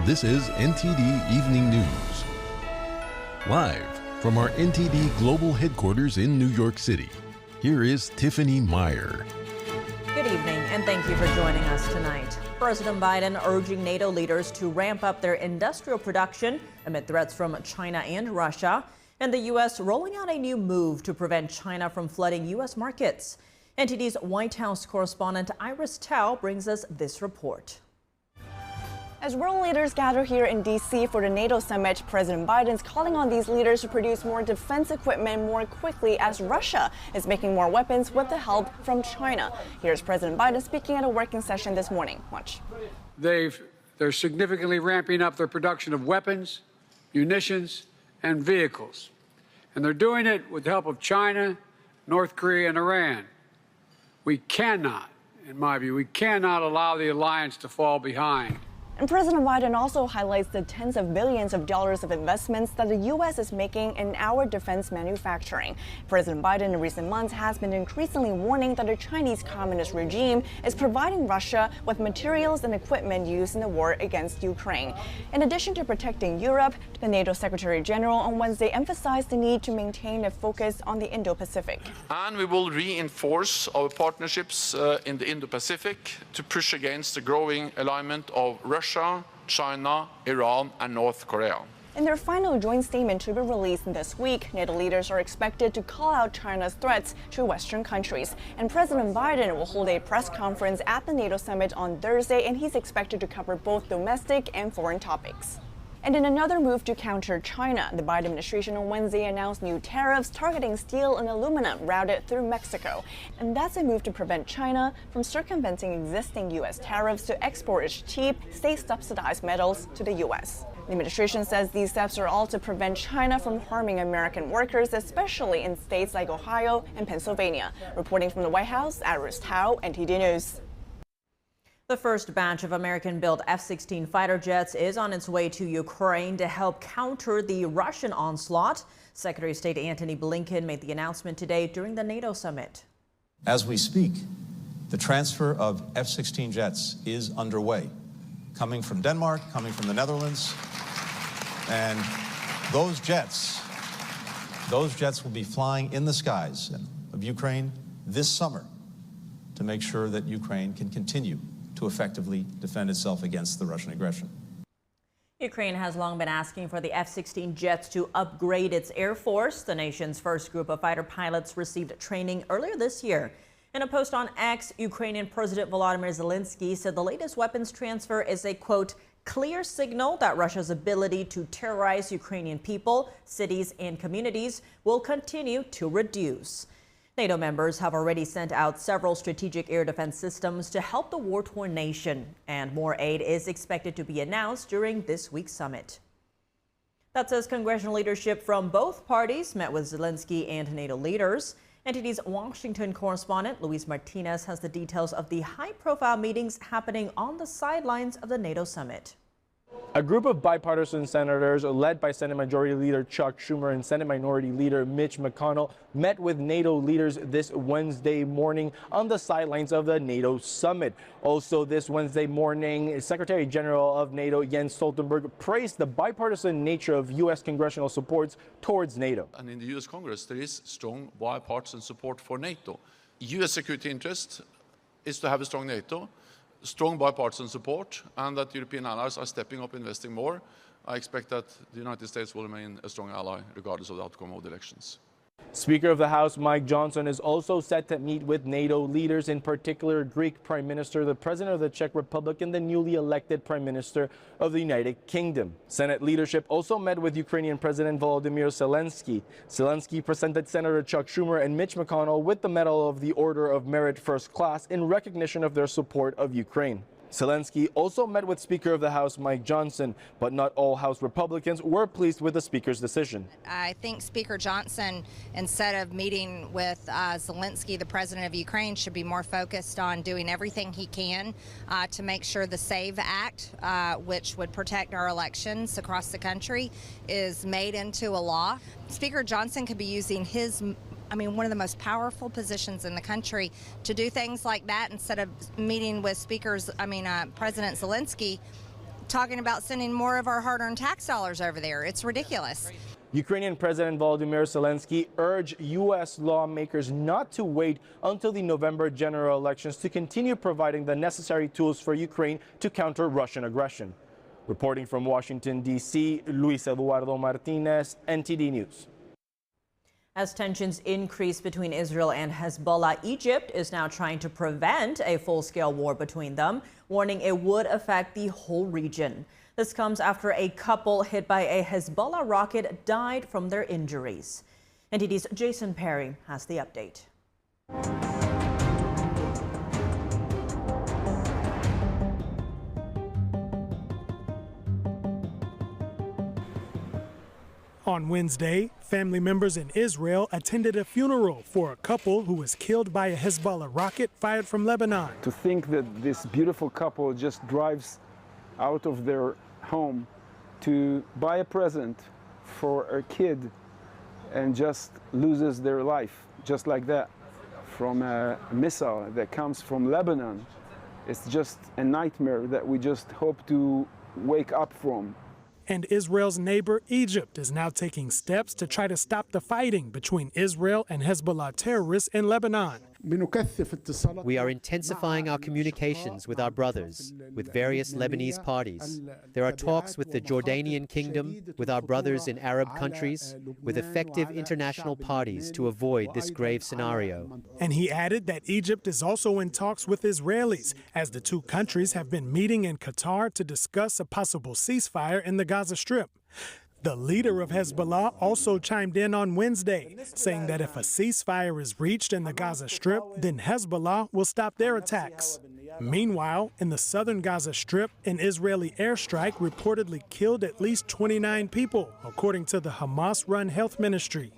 This is NTD Evening News. Live from our NTD Global Headquarters in New York City, here is Tiffany Meyer. Good evening, and thank you for joining us tonight. President Biden urging NATO leaders to ramp up their industrial production amid threats from China and Russia, and the U.S. rolling out a new move to prevent China from flooding U.S. markets. NTD's White House correspondent Iris Tao brings us this report. As world leaders gather here in D.C. for the NATO summit, President Biden's calling on these leaders to produce more defense equipment more quickly as Russia is making more weapons with the help from China. Here's President Biden speaking at a working session this morning. Watch. They're significantly ramping up their production of weapons, munitions, and vehicles. And they're doing it with the help of China, North Korea, and Iran. We cannot, in my view, we cannot allow the alliance to fall behind. And President Biden also highlights the tens of billions of dollars of investments that the U.S. is making in our defense manufacturing. President Biden in recent months has been increasingly warning that the Chinese Communist regime is providing Russia with materials and equipment used in the war against Ukraine. In addition to protecting Europe, the NATO Secretary General on Wednesday emphasized the need to maintain a focus on the Indo-Pacific. And we will reinforce our partnerships in the Indo-Pacific to push against the growing alignment of Russia, China, Iran, and North Korea. In their final joint statement to be released this week, NATO leaders are expected to call out China's threats to Western countries. And President Biden will hold a press conference at the NATO summit on Thursday, and he's expected to cover both domestic and foreign topics. And in another move to counter China, the Biden administration on Wednesday announced new tariffs targeting steel and aluminum routed through Mexico. And that's a move to prevent China from circumventing existing U.S. tariffs to export its cheap, state-subsidized metals to the U.S. The administration says these steps are all to prevent China from harming American workers, especially in states like Ohio and Pennsylvania. Reporting from the White House, Iris Tao, NTD News. The first batch of American-built F-16 fighter jets is on its way to Ukraine to help counter the Russian onslaught. Secretary of State Antony Blinken made the announcement today during the NATO summit. As we speak, the transfer of F-16 jets is underway, coming from Denmark, coming from the Netherlands, and those jets will be flying in the skies of Ukraine this summer to make sure that Ukraine can continue to effectively defend itself against the Russian aggression. Ukraine has long been asking for the F-16 jets to upgrade its air force. The nation's first group of fighter pilots received training earlier this year. In a post on X, Ukrainian President Volodymyr Zelensky said the latest weapons transfer is a, quote, clear signal that Russia's ability to terrorize Ukrainian people, cities, and communities will continue to reduce. NATO members have already sent out several strategic air defense systems to help the war-torn nation, and more aid is expected to be announced during this week's summit. That says congressional leadership from both parties met with Zelensky and NATO leaders. NTD's Washington correspondent Luis Martinez has the details of the high-profile meetings happening on the sidelines of the NATO summit. A group of bipartisan senators led by Senate Majority Leader Chuck Schumer and Senate Minority Leader Mitch McConnell met with NATO leaders this Wednesday morning on the sidelines of the NATO summit. Also this Wednesday morning, Secretary General of NATO Jens Stoltenberg praised the bipartisan nature of U.S. congressional supports towards NATO. And in the U.S. Congress, there is strong bipartisan support for NATO. U.S. security interest is to have a strong NATO, strong bipartisan support, and that European allies are stepping up, investing more. I expect that the United States will remain a strong ally regardless of the outcome of the elections. Speaker of the House Mike Johnson is also set to meet with NATO leaders, in particular Greek Prime Minister, the President of the Czech Republic, and the newly elected Prime Minister of the United Kingdom. Senate leadership also met with Ukrainian President Volodymyr Zelensky. Zelensky presented Senator Chuck Schumer and Mitch McConnell with the Medal of the Order of Merit First Class in recognition of their support of Ukraine. Zelensky also met with Speaker of the House Mike Johnson, but not all House Republicans were pleased with the Speaker's decision. I think Speaker Johnson, instead of meeting with Zelensky, the President of Ukraine, should be more focused on doing everything he can to make sure the SAVE Act, which would protect our elections across the country, is made into a law. Speaker Johnson could be using his one of the most powerful positions in the country to do things like that instead of meeting with President Zelensky talking about sending more of our hard-earned tax dollars over there. It's ridiculous. Ukrainian President Volodymyr Zelensky urged U.S. lawmakers not to wait until the November general elections to continue providing the necessary tools for Ukraine to counter Russian aggression. Reporting from Washington, D.C., Luis Eduardo Martinez, NTD News. As tensions increase between Israel and Hezbollah, Egypt is now trying to prevent a full-scale war between them, warning it would affect the whole region. This comes after a couple hit by a Hezbollah rocket died from their injuries. NTD's Jason Perry has the update. On Wednesday, family members in Israel attended a funeral for a couple who was killed by a Hezbollah rocket fired from Lebanon. To think that this beautiful couple just drives out of their home to buy a present for a kid and just loses their life just like that from a missile that comes from Lebanon. It's just a nightmare that we just hope to wake up from. And Israel's neighbor, Egypt, is now taking steps to try to stop the fighting between Israel and Hezbollah terrorists in Lebanon. We are intensifying our communications with our brothers, with various Lebanese parties. There are talks with the Jordanian kingdom, with our brothers in Arab countries, with effective international parties to avoid this grave scenario. And he added that Egypt is also in talks with Israelis, as the two countries have been meeting in Qatar to discuss a possible ceasefire in the Gaza Strip. The leader of Hezbollah also chimed in on Wednesday, saying that if a ceasefire is reached in the Gaza Strip, then Hezbollah will stop their attacks. Meanwhile, in the southern Gaza Strip, an Israeli airstrike reportedly killed at least 29 people, according to the Hamas-run health ministry.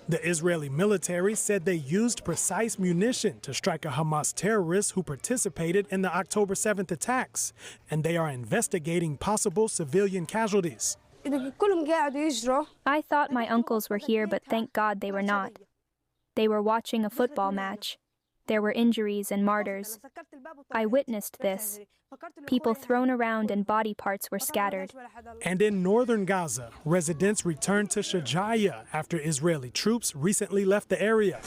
The Israeli military said they used precise munition to strike a Hamas terrorist who participated in the October 7th attacks, and they are investigating possible civilian casualties. I thought my uncles were here, but thank God they were not. They were watching a football match. There were injuries and martyrs. I witnessed this. People thrown around and body parts were scattered. And in northern Gaza, residents returned to Shajaya after Israeli troops recently left the area.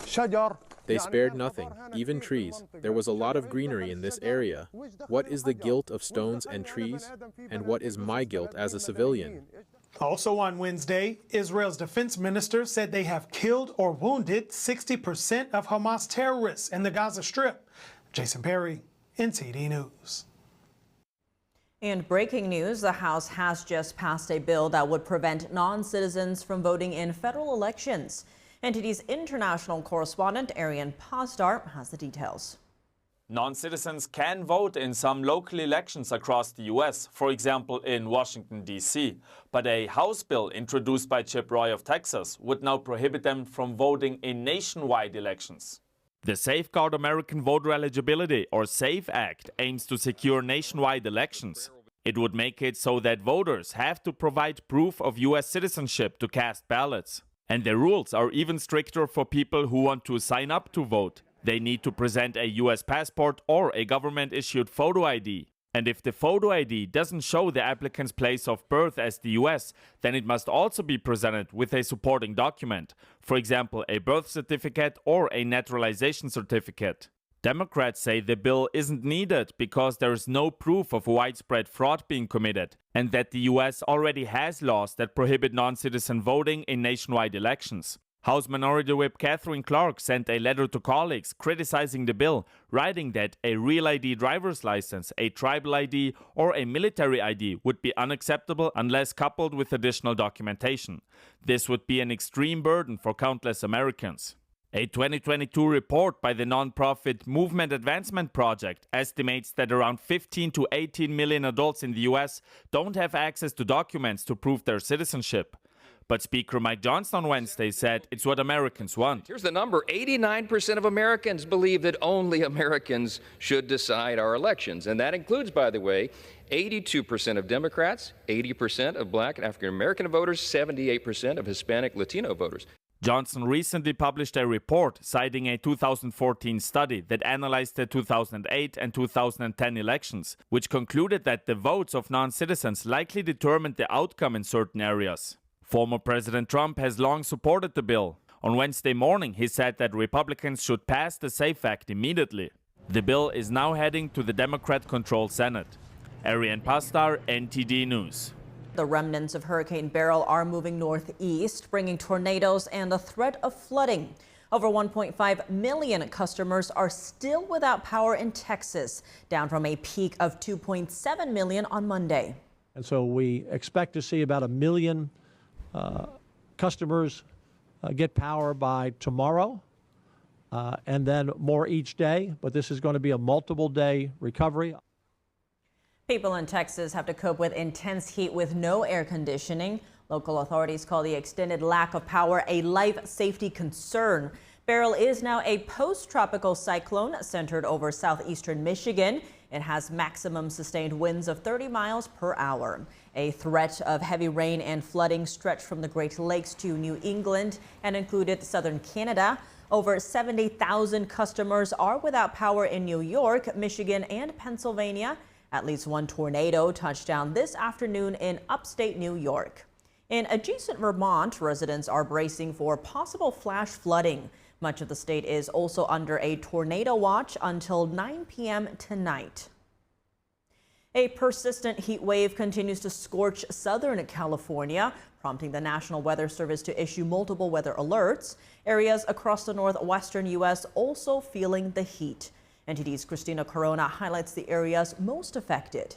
They spared nothing, even trees. There was a lot of greenery in this area. What is the guilt of stones and trees? And what is my guilt as a civilian? Also on Wednesday, Israel's defense minister said they have killed or wounded 60% of Hamas terrorists in the Gaza Strip. Jason Perry, NTD News. And breaking news, the House has just passed a bill that would prevent non-citizens from voting in federal elections. NTD's international correspondent Arian Posdar has the details. Non-citizens can vote in some local elections across the U.S., for example in Washington, D.C. But a House bill introduced by Chip Roy of Texas would now prohibit them from voting in nationwide elections. The Safeguard American Voter Eligibility, or SAFE Act, aims to secure nationwide elections. It would make it so that voters have to provide proof of U.S. citizenship to cast ballots. And the rules are even stricter for people who want to sign up to vote. They need to present a U.S. passport or a government-issued photo ID. And if the photo ID doesn't show the applicant's place of birth as the U.S., then it must also be presented with a supporting document, for example, a birth certificate or a naturalization certificate. Democrats say the bill isn't needed because there is no proof of widespread fraud being committed, and that the U.S. already has laws that prohibit non-citizen voting in nationwide elections. House Minority Whip Catherine Clark sent a letter to colleagues criticizing the bill, writing that a real ID driver's license, a tribal ID, or a military ID would be unacceptable unless coupled with additional documentation. This would be an extreme burden for countless Americans. A 2022 report by the nonprofit Movement Advancement Project estimates that around 15 to 18 million adults in the U.S. don't have access to documents to prove their citizenship. But Speaker Mike Johnson on Wednesday said it's what Americans want. Here's the number. 89% of Americans believe that only Americans should decide our elections. And that includes, by the way, 82% of Democrats, 80% of Black and African American voters, 78% of Hispanic Latino voters. Johnson recently published a report citing a 2014 study that analyzed the 2008 and 2010 elections, which concluded that the votes of non-citizens likely determined the outcome in certain areas. Former President Trump has long supported the bill. On Wednesday morning, he said that Republicans should pass the SAFE Act immediately. The bill is now heading to the Democrat-controlled Senate. Ariane Pastar, NTD News. The remnants of Hurricane Beryl are moving northeast, bringing tornadoes and a threat of flooding. Over 1.5 million customers are still without power in Texas, down from a peak of 2.7 million on Monday. And so we expect to see about 1 million customers get power by tomorrow, and then more each day. But this is going to be a multiple day recovery. People in Texas have to cope with intense heat with no air conditioning. Local authorities call the extended lack of power a life safety concern. Beryl is now a post-tropical cyclone centered over southeastern Michigan. It has maximum sustained winds of 30 miles per hour. A threat of heavy rain and flooding stretched from the Great Lakes to New England and included southern Canada. Over 70,000 customers are without power in New York, Michigan, and Pennsylvania. At least one tornado touched down this afternoon in upstate New York. In adjacent Vermont, residents are bracing for possible flash flooding. Much of the state is also under a tornado watch until 9 p.m. tonight. A persistent heat wave continues to scorch southern California, prompting the National Weather Service to issue multiple weather alerts. Areas across the northwestern U.S. also feeling the heat. NTD's Christina Corona highlights the areas most affected.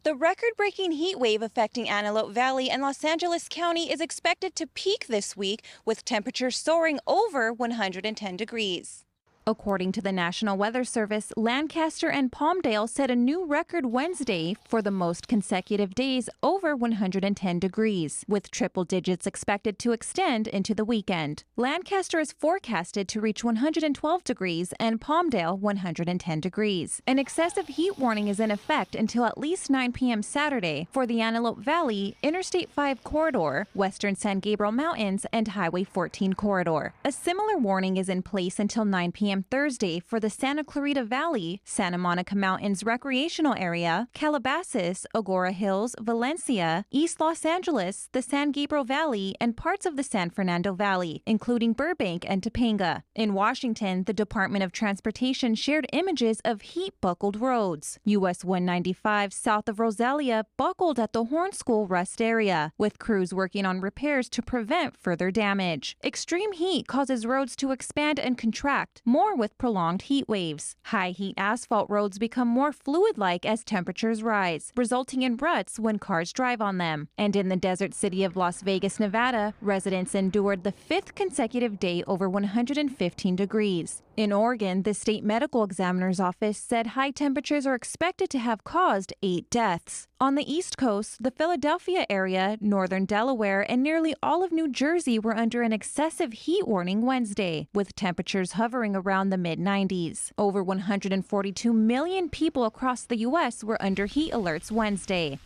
The record-breaking heat wave affecting Antelope Valley and Los Angeles County is expected to peak this week, with temperatures soaring over 110 degrees. According to the National Weather Service, Lancaster and Palmdale set a new record Wednesday for the most consecutive days over 110 degrees, with triple digits expected to extend into the weekend. Lancaster is forecasted to reach 112 degrees and Palmdale 110 degrees. An excessive heat warning is in effect until at least 9 p.m. Saturday for the Antelope Valley, Interstate 5 corridor, Western San Gabriel Mountains, and Highway 14 corridor. A similar warning is in place until 9 p.m. Thursday for the Santa Clarita Valley, Santa Monica Mountains recreational area, Calabasas, Agora Hills, Valencia, East Los Angeles, the San Gabriel Valley, and parts of the San Fernando Valley, including Burbank and Topanga. In Washington, the Department of Transportation shared images of heat-buckled roads. US 195 south of Rosalia buckled at the Horn School rest area, with crews working on repairs to prevent further damage. Extreme heat causes roads to expand and contract, more with prolonged heat waves. High heat asphalt roads become more fluid-like as temperatures rise, resulting in ruts when cars drive on them. And in the desert city of Las Vegas, Nevada, residents endured the 5th consecutive day over 115 degrees. In Oregon, the state medical examiner's office said high temperatures are expected to have caused 8 deaths. On the East Coast, the Philadelphia area, northern Delaware, and nearly all of New Jersey were under an excessive heat warning Wednesday, with temperatures hovering around the mid-90s. Over 142 million people across the U.S. were under heat alerts Wednesday.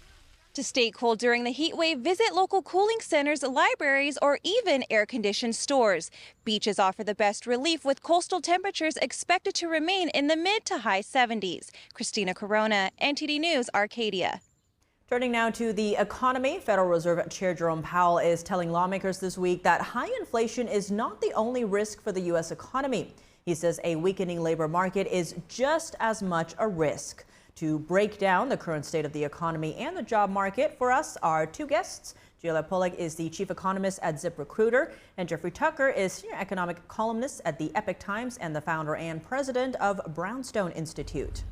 To stay cool during the heat wave, visit local cooling centers, libraries, or even air-conditioned stores. Beaches offer the best relief, with coastal temperatures expected to remain in the mid to high 70s. Christina Corona, NTD News, Arcadia. Turning now to the economy, Federal Reserve Chair Jerome Powell is telling lawmakers this week that high inflation is not the only risk for the U.S. economy. He says a weakening labor market is just as much a risk. To break down the current state of the economy and the job market for us are two guests. Julia Pollack is the chief economist at ZipRecruiter, and Jeffrey Tucker is senior economic columnist at the Epoch Times and the founder and president of Brownstone Institute.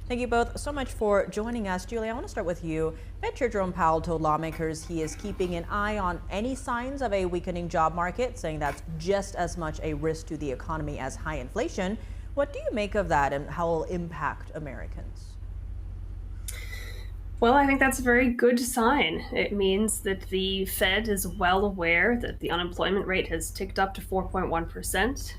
Thank you both so much for joining us. Julia, I want to start with you. Fed Chair Jerome Powell told lawmakers he is keeping an eye on any signs of a weakening job market, saying that's just as much a risk to the economy as high inflation. What do you make of that, and how will it impact Americans? Well, I think that's a very good sign. It means that the Fed is well aware that the unemployment rate has ticked up to 4.1%,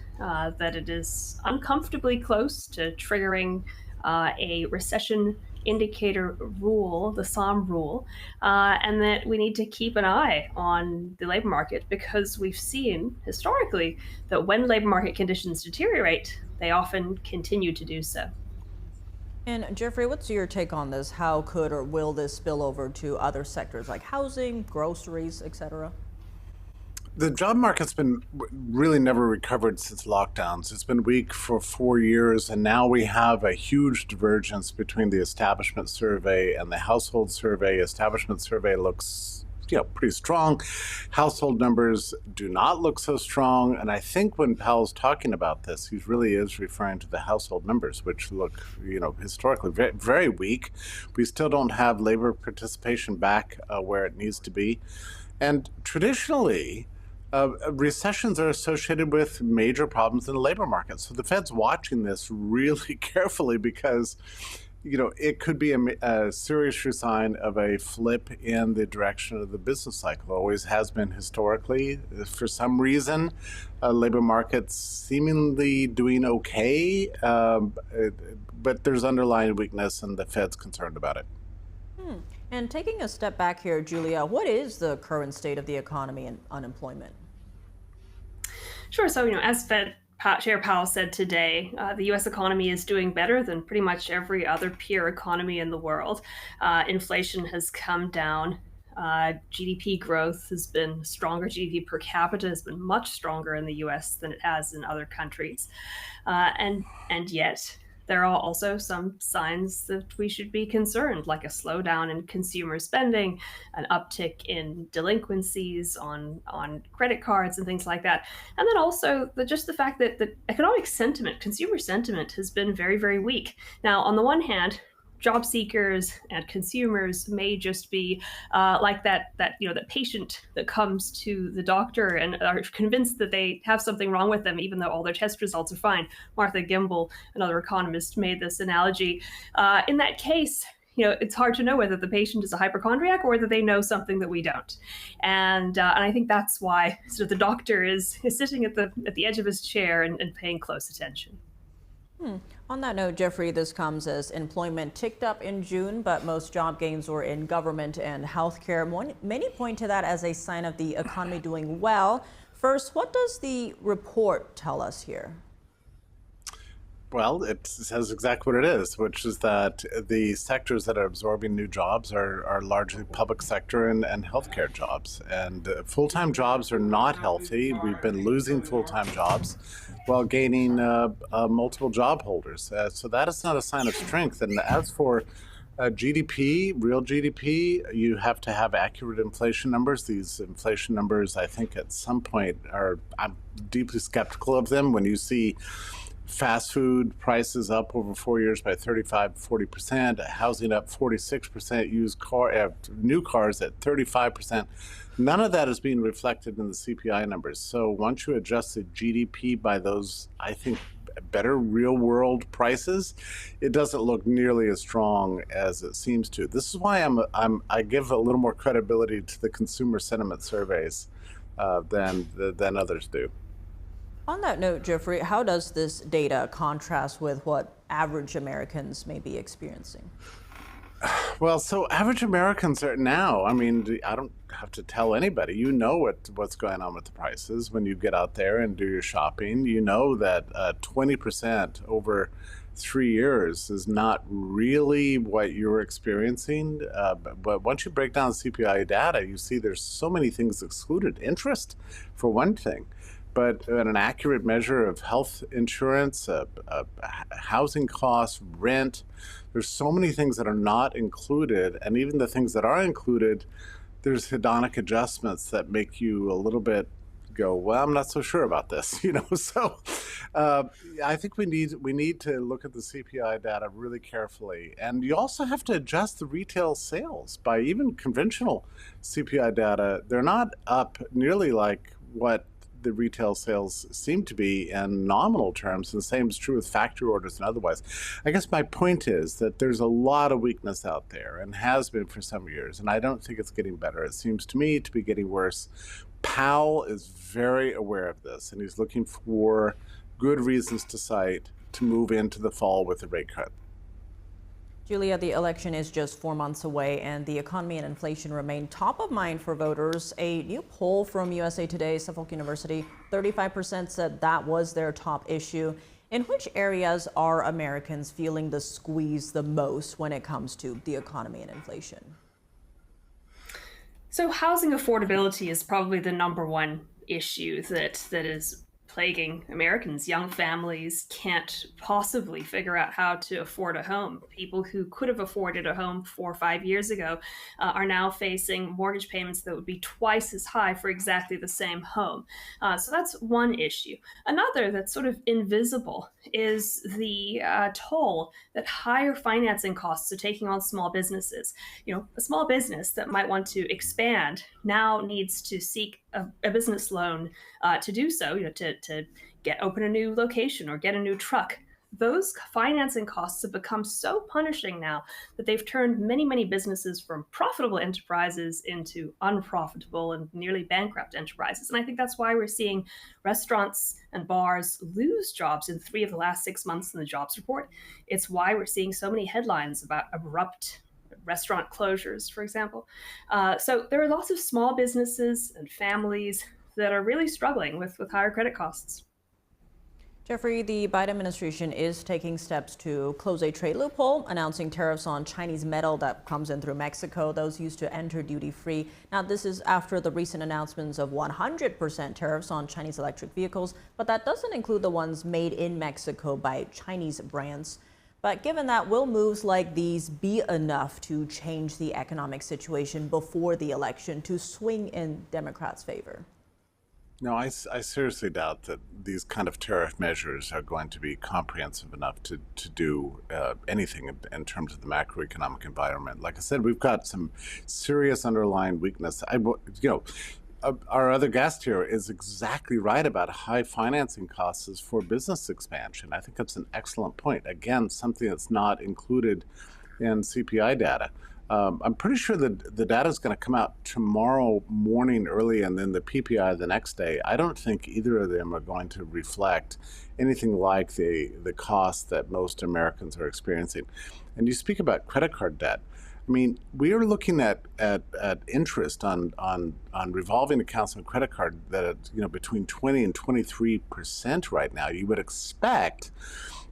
that it is uncomfortably close to triggering a recession indicator rule, the SOM rule, and that we need to keep an eye on the labor market, because we've seen historically that when labor market conditions deteriorate, they often continue to do so. And Jeffrey, what's your take on this? How could or will this spill over to other sectors like housing, groceries, etc.? The job market's been really never recovered since lockdowns. It's been weak for 4 years, and now we have a huge divergence between the establishment survey and the household survey. Establishment survey looks pretty strong. Household numbers do not look so strong. And I think when Powell's talking about this, he really is referring to the household numbers, which look, historically very, very weak. We still don't have labor participation back where it needs to be. And traditionally, recessions are associated with major problems in the labor market. So the Fed's watching this really carefully because it could be a serious sign of a flip in the direction of the business cycle. It always has been historically. For some reason, labor market's seemingly doing okay, but there's underlying weakness, and the Fed's concerned about it. And taking a step back here, Julia, what is the current state of the economy and unemployment? Sure. So, as Fed Chair Powell said today, the U.S. economy is doing better than pretty much every other peer economy in the world. Inflation has come down. GDP growth has been stronger. GDP per capita has been much stronger in the U.S. than it has in other countries. And yet, there are also some signs that we should be concerned, like a slowdown in consumer spending, an uptick in delinquencies on credit cards and things like that. And then also just the fact that the economic sentiment, consumer sentiment, has been very, very weak. Now, on the one hand, job seekers and consumers may just be like that patient that comes to the doctor and are convinced that they have something wrong with them, even though all their test results are fine. Martha Gimbel, another economist, made this analogy. In that case, it's hard to know whether the patient is a hypochondriac or whether they know something that we don't. And I think that's why sort of the doctor is sitting at the edge of his chair and paying close attention. On that note, Jeffrey, this comes as employment ticked up in June, but most job gains were in government and healthcare. Many point to that as a sign of the economy doing well. First, what does the report tell us here? Well, it says exactly what it is, which is that the sectors that are absorbing new jobs are largely public sector and healthcare jobs. And full-time jobs are not healthy. We've been losing full-time jobs while gaining multiple job holders. So that is not a sign of strength. And as for GDP, real GDP, you have to have accurate inflation numbers. These inflation numbers, I think at some point I'm deeply skeptical of them. When you see fast food prices up over 4 years by 35-40%, housing up 46%, new cars at 35%. None of that is being reflected in the CPI numbers. So once you adjust the GDP by those, I think, better real world prices, it doesn't look nearly as strong as it seems to. This is why I give a little more credibility to the consumer sentiment surveys than others do. On that note, Jeffrey, how does this data contrast with what average Americans may be experiencing? Well, so average Americans are now, I mean, I don't have to tell anybody, what's going on with the prices when you get out there and do your shopping. You know that 20% over 3 years is not really what you're experiencing. But once you break down the CPI data, you see there's so many things excluded. Interest, for one thing. But an accurate measure of health insurance, housing costs, rent, there's so many things that are not included. And even the things that are included, there's hedonic adjustments that make you a little bit go, well, I'm not so sure about this, So I think we need to look at the CPI data really carefully. And you also have to adjust the retail sales by even conventional CPI data. They're not up nearly like what the retail sales seem to be in nominal terms, and the same is true with factory orders and otherwise. I guess my point is that there's a lot of weakness out there and has been for some years, and I don't think it's getting better. It seems to me to be getting worse. Powell is very aware of this, and he's looking for good reasons to cite to move into the fall with a rate cut. Julia, the election is just 4 months away, and the economy and inflation remain top of mind for voters. A new poll from USA Today, Suffolk University, 35% said that was their top issue. In which areas are Americans feeling the squeeze the most when it comes to the economy and inflation? So housing affordability is probably the number one issue that is plaguing Americans. Young families can't possibly figure out how to afford a home. People who could have afforded a home 4 or 5 years ago are now facing mortgage payments that would be twice as high for exactly the same home. So that's one issue. Another that's sort of invisible is the toll that higher financing costs are taking on small businesses. You know, a small business that might want to expand now needs to seek a business loan to do so, you know, to open a new location or get a new truck. Those financing costs have become so punishing now that they've turned many businesses from profitable enterprises into unprofitable and nearly bankrupt enterprises. And I think that's why we're seeing restaurants and bars lose jobs in 3 of the last 6 months in the jobs report. It's why we're seeing so many headlines about abrupt restaurant closures, for example. So there are lots of small businesses and families that are really struggling with higher credit costs. Jeffrey, the Biden administration is taking steps to close a trade loophole, announcing tariffs on Chinese metal that comes in through Mexico, those used to enter duty-free. Now, this is after the recent announcements of 100% tariffs on Chinese electric vehicles, but that doesn't include the ones made in Mexico by Chinese brands. But given that, will moves like these be enough to change the economic situation before the election to swing in Democrats' favor? No, I seriously doubt that these kind of tariff measures are going to be comprehensive enough to do anything in terms of the macroeconomic environment. Like I said, we've got some serious underlying weakness. Our other guest here is exactly right about high financing costs for business expansion. I think that's an excellent point. Again, something that's not included in CPI data. I'm pretty sure that the data is going to come out tomorrow morning early and then the PPI the next day. I don't think either of them are going to reflect anything like the cost that most Americans are experiencing. And you speak about credit card debt. I mean, we are looking at interest on revolving accounts on credit card that between 20 and 23% right now. You would expect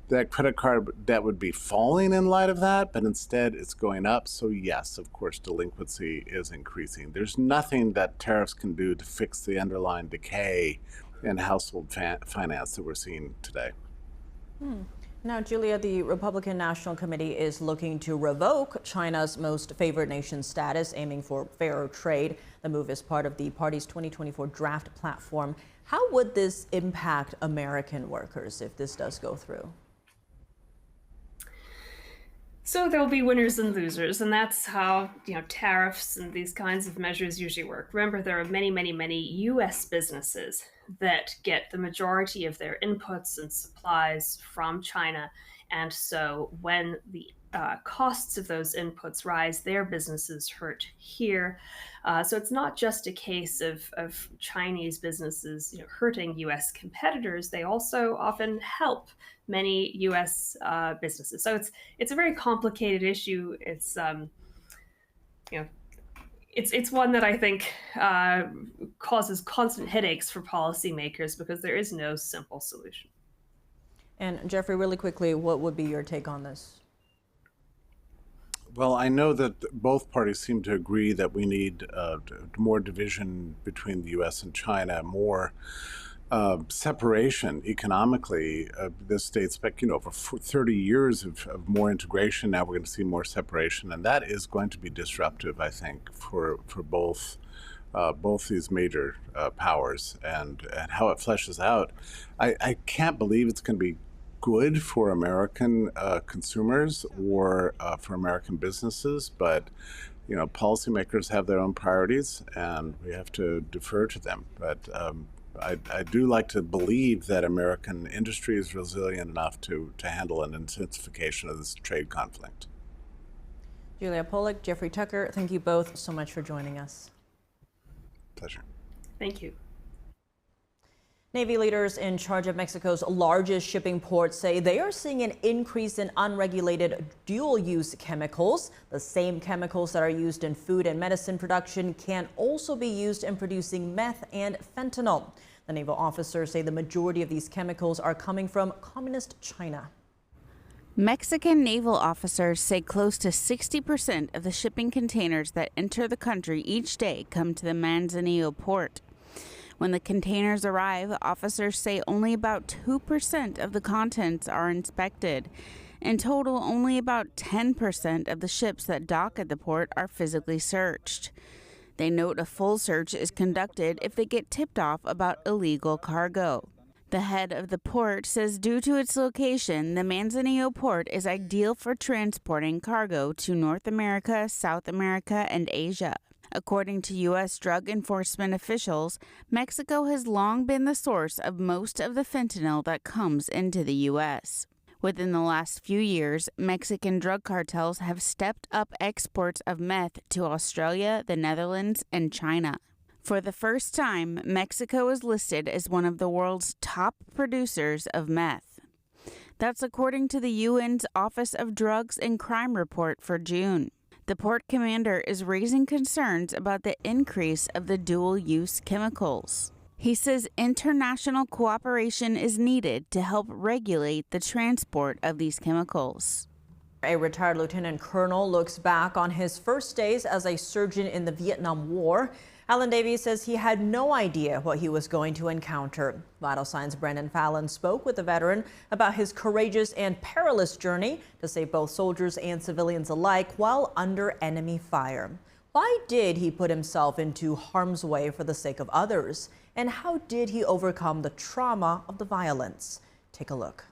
that credit card debt would be falling in light of that, but instead it's going up. So yes, of course, delinquency is increasing. There's nothing that tariffs can do to fix the underlying decay in household finance that we're seeing today. Now, Julia, the Republican National Committee is looking to revoke China's most favored nation status, aiming for fairer trade. The move is part of the party's 2024 draft platform. How would this impact American workers if this does go through? So there'll be winners and losers, and that's how tariffs and these kinds of measures usually work. Remember, there are many U.S. businesses that get the majority of their inputs and supplies from China, and so when the costs of those inputs rise, their businesses hurt here. So it's not just a case of Chinese businesses hurting U.S. competitors. They also often help many U.S. businesses. So it's a very complicated issue. It's it's one that I think causes constant headaches for policymakers because there is no simple solution. And Jeffrey, really quickly, what would be your take on this? Well, I know that both parties seem to agree that we need more division between the U.S. and China, more separation economically. This dates back, over 30 years of more integration. Now we're going to see more separation, and that is going to be disruptive, I think, for both these major powers and how it fleshes out. I can't believe it's going to be good for American consumers or for American businesses, but policymakers have their own priorities, and we have to defer to them. But I do like to believe that American industry is resilient enough to handle an intensification of this trade conflict. Julia Pollack, Jeffrey Tucker, thank you both so much for joining us. Pleasure. Thank you. Navy leaders in charge of Mexico's largest shipping port say they are seeing an increase in unregulated dual-use chemicals. The same chemicals that are used in food and medicine production can also be used in producing meth and fentanyl. The naval officers say the majority of these chemicals are coming from communist China. Mexican naval officers say close to 60% of the shipping containers that enter the country each day come to the Manzanillo port. When the containers arrive, officers say only about 2% of the contents are inspected. In total, only about 10% of the ships that dock at the port are physically searched. They note a full search is conducted if they get tipped off about illegal cargo. The head of the port says due to its location, the Manzanillo port is ideal for transporting cargo to North America, South America, and Asia. According to U.S. drug enforcement officials, Mexico has long been the source of most of the fentanyl that comes into the U.S. Within the last few years, Mexican drug cartels have stepped up exports of meth to Australia, the Netherlands, and China. For the first time, Mexico is listed as one of the world's top producers of meth. That's according to the UN's Office of Drugs and Crime report for June. The port commander is raising concerns about the increase of the dual-use chemicals. He says international cooperation is needed to help regulate the transport of these chemicals. A retired lieutenant colonel looks back on his first days as a surgeon in the Vietnam War. Alan Davies says he had no idea what he was going to encounter. Vital Signs' Brendan Fallon spoke with the veteran about his courageous and perilous journey to save both soldiers and civilians alike while under enemy fire. Why did he put himself into harm's way for the sake of others? And how did he overcome the trauma of the violence? Take a look.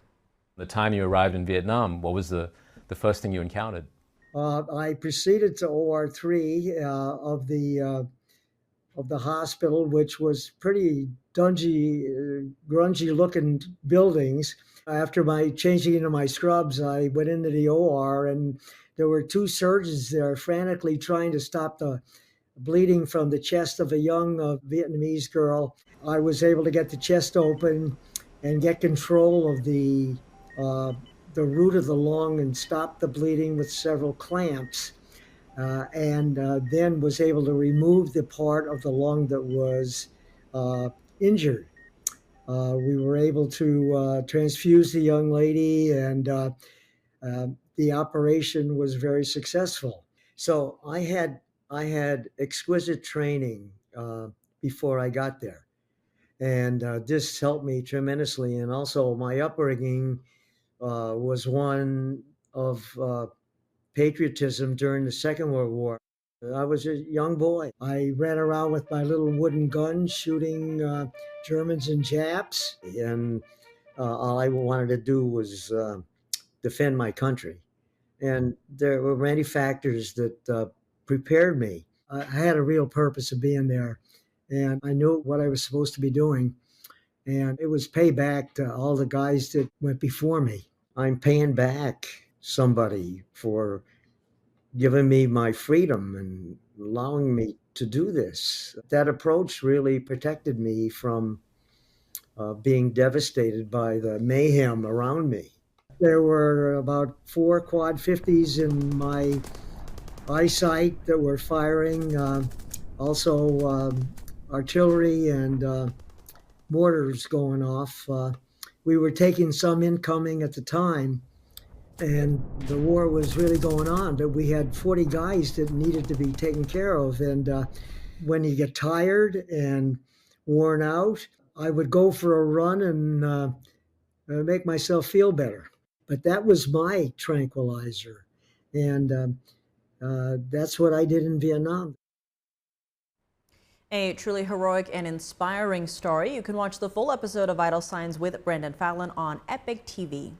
The time you arrived in Vietnam, what was the first thing you encountered? I proceeded to OR 3 of the hospital, which was pretty dungy, grungy-looking buildings. After my changing into my scrubs, I went into the OR, and there were two surgeons there frantically trying to stop the bleeding from the chest of a young Vietnamese girl. I was able to get the chest open and get control of the root of the lung and stop the bleeding with several clamps. And then was able to remove the part of the lung that was injured. We were able to transfuse the young lady, and the operation was very successful. So I had exquisite training before I got there, and this helped me tremendously. And also my upbringing was one of patriotism during the Second World War. I was a young boy. I ran around with my little wooden gun shooting Germans and Japs, and all I wanted to do was defend my country. And there were many factors that prepared me. I had a real purpose of being there, and I knew what I was supposed to be doing, and it was payback to all the guys that went before me. I'm paying back somebody for giving me my freedom and allowing me to do this. That approach really protected me from being devastated by the mayhem around me. There were about 4 quad 50s in my eyesight that were firing, also artillery and mortars going off. We were taking some incoming at the time, and the war was really going on, but we had 40 guys that needed to be taken care of. And when you get tired and worn out, I would go for a run and make myself feel better. But that was my tranquilizer. And that's what I did in Vietnam. A truly heroic and inspiring story. You can watch the full episode of Vital Signs with Brendan Fallon on Epoch TV.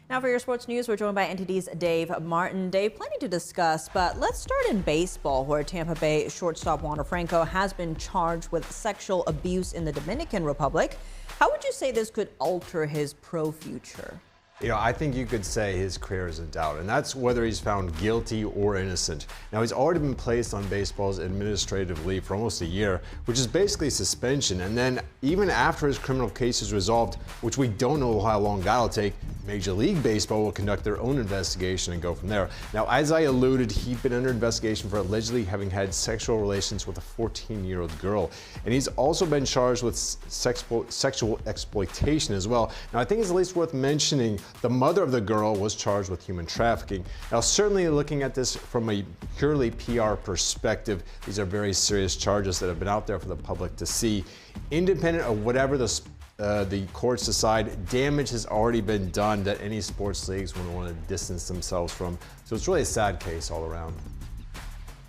Now for your sports news, we're joined by NTD's Dave Martin. Dave, plenty to discuss, but let's start in baseball, where Tampa Bay shortstop Franco has been charged with sexual abuse in the Dominican Republic. How would you say this could alter his pro future? You know, I think you could say his career is in doubt, and that's whether he's found guilty or innocent. Now, he's already been placed on baseball's administrative leave for almost a year, which is basically suspension. And then even after his criminal case is resolved, which we don't know how long that'll take, Major League Baseball will conduct their own investigation and go from there. Now, as I alluded, he'd been under investigation for allegedly having had sexual relations with a 14-year-old girl. And he's also been charged with sexual exploitation as well. Now, I think it's at least worth mentioning the mother of the girl was charged with human trafficking. Now, certainly looking at this from a purely PR perspective, these are very serious charges that have been out there for the public to see. Independent of whatever the courts decide, damage has already been done that any sports leagues would want to distance themselves from. So it's really a sad case all around.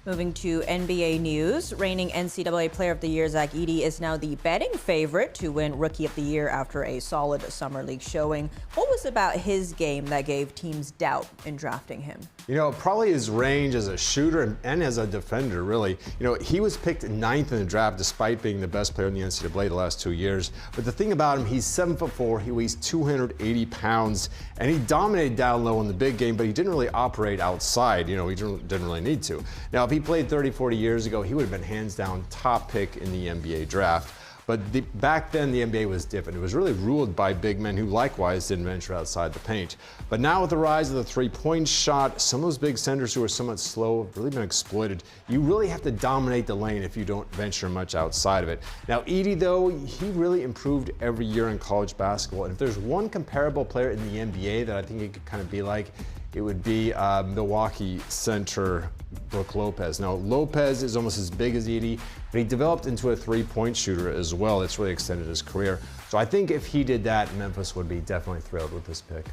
Moving to NBA news, reigning NCAA Player of the Year Zach Edey is now the betting favorite to win Rookie of the Year after a solid summer league showing. What was about his game that gave teams doubt in drafting him? You know, probably his range as a shooter and as a defender, really. You know, he was picked 9th in the draft despite being the best player in the NCAA the last 2 years. But the thing about him, he's 7'4", he weighs 280 pounds, and he dominated down low in the big game, but he didn't really operate outside. You know, he didn't really need to. Now, if he played 30, 40 years ago, he would have been hands down top pick in the NBA draft. But back then, the NBA was different. It was really ruled by big men who likewise didn't venture outside the paint. But now with the rise of the three-point shot, some of those big centers who are somewhat slow have really been exploited. You really have to dominate the lane if you don't venture much outside of it. Now, Edey, though, he really improved every year in college basketball. And if there's one comparable player in the NBA that I think it could kind of be like, it would be Milwaukee center Brook Lopez. Now, Lopez is almost as big as Edey, but he developed into a three-point shooter as well. It's really extended his career. So I think if he did that, Memphis would be definitely thrilled with this pick.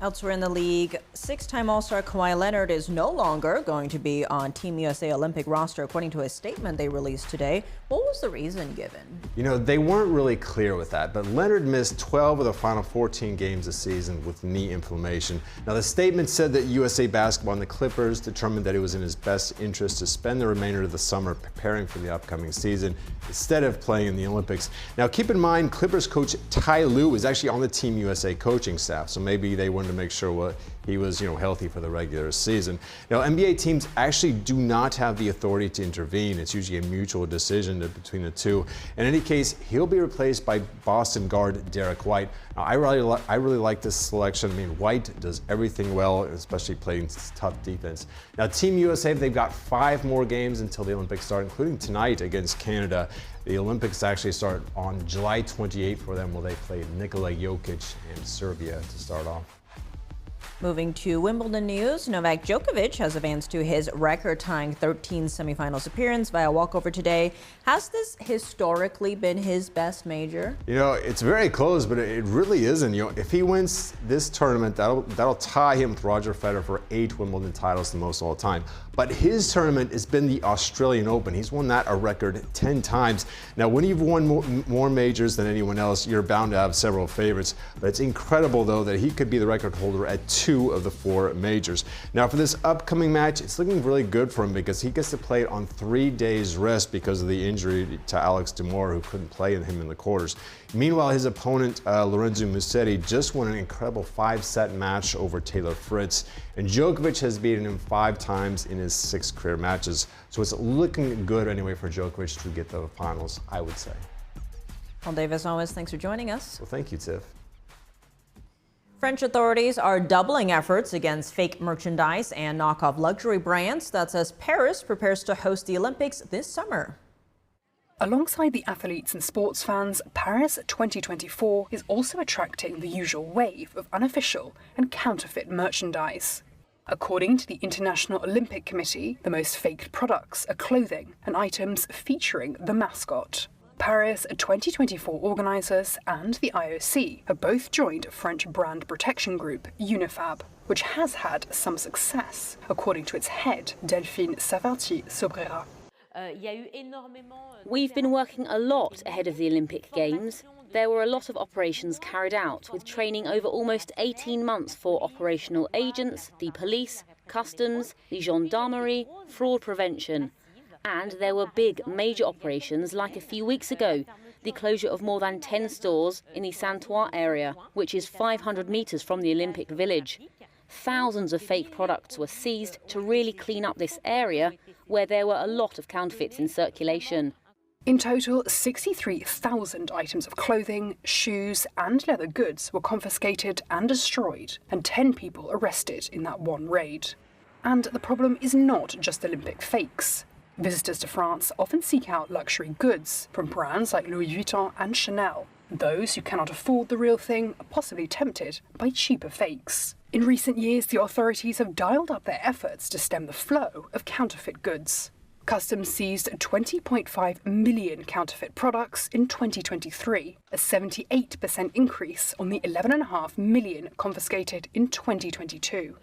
Elsewhere in the league, six-time All-Star Kawhi Leonard is no longer going to be on Team USA Olympic roster, according to a statement they released today. What was the reason given? You know, they weren't really clear with that, but Leonard missed 12 of the final 14 games this season with knee inflammation. Now, the statement said that USA Basketball and the Clippers determined that it was in his best interest to spend the remainder of the summer preparing for the upcoming season instead of playing in the Olympics. Now, keep in mind, Clippers coach Ty Lue is actually on the Team USA coaching staff, so maybe they wanted to make sure he was, healthy for the regular season. Now, NBA teams actually do not have the authority to intervene. It's usually a mutual decision between the two. In any case, he'll be replaced by Boston guard Derek White. Now, I really like this selection. I mean, White does everything well, especially playing tough defense. Now, Team USA, they've got 5 more games until the Olympics start, including tonight against Canada. The Olympics actually start on July 28th for them, where they play Nikola Jokic and Serbia to start off. Moving to Wimbledon news, Novak Djokovic has advanced to his record-tying 13 semifinals appearance via walkover today. Has this historically been his best major? You know, it's very close, but it really isn't. You know, if he wins this tournament, that'll tie him with Roger Federer for 8 Wimbledon titles, the most all time. But his tournament has been the Australian Open. He's won that a record 10 times. Now, when you've won more majors than anyone else, you're bound to have several favorites. But it's incredible, though, that he could be the record holder at 2 of the 4 majors. Now, for this upcoming match, it's looking really good for him because he gets to play it on 3 days rest because of the injury to Alex Demore, who couldn't play him in the quarters. Meanwhile, his opponent, Lorenzo Musetti, just won an incredible 5-set match over Taylor Fritz. And Djokovic has beaten him 5 times in his 6 career matches. So it's looking good anyway for Djokovic to get to the finals, I would say. Well, Dave, as always, thanks for joining us. Well, thank you, Tiff. French authorities are doubling efforts against fake merchandise and knockoff luxury brands. That's as Paris prepares to host the Olympics this summer. Alongside the athletes and sports fans, Paris 2024 is also attracting the usual wave of unofficial and counterfeit merchandise. According to the International Olympic Committee, the most faked products are clothing and items featuring the mascot. Paris 2024 organisers and the IOC have both joined French brand protection group Unifab, which has had some success, according to its head, Delphine Savarti-Sobrera. We've been working a lot ahead of the Olympic Games. There were a lot of operations carried out, with training over almost 18 months for operational agents, the police, customs, the gendarmerie, fraud prevention. And there were big, major operations like a few weeks ago, the closure of more than 10 stores in the Saint-Ouen area, which is 500 metres from the Olympic Village. Thousands of fake products were seized to really clean up this area where there were a lot of counterfeits in circulation. In total, 63,000 items of clothing, shoes and leather goods were confiscated and destroyed, and 10 people arrested in that one raid. And the problem is not just Olympic fakes. Visitors to France often seek out luxury goods from brands like Louis Vuitton and Chanel. Those who cannot afford the real thing are possibly tempted by cheaper fakes. In recent years, the authorities have dialed up their efforts to stem the flow of counterfeit goods. Customs seized 20.5 million counterfeit products in 2023, a 78% increase on the 11.5 million confiscated in 2022.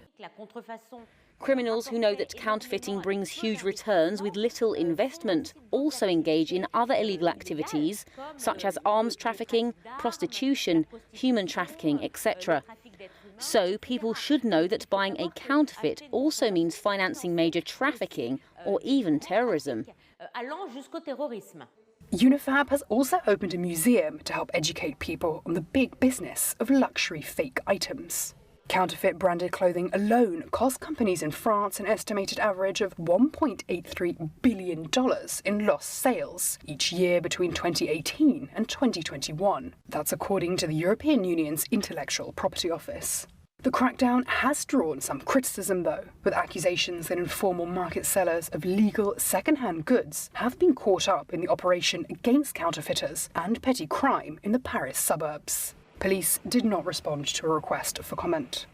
Criminals who know that counterfeiting brings huge returns with little investment also engage in other illegal activities, such as arms trafficking, prostitution, human trafficking, etc. So people should know that buying a counterfeit also means financing major trafficking or even terrorism. Unifab has also opened a museum to help educate people on the big business of luxury fake items. Counterfeit branded clothing alone cost companies in France an estimated average of $1.83 billion in lost sales each year between 2018 and 2021. That's according to the European Union's Intellectual Property Office. The crackdown has drawn some criticism, though, with accusations that informal market sellers of legal second-hand goods have been caught up in the operation against counterfeiters and petty crime in the Paris suburbs. Police did not respond to a request for comment.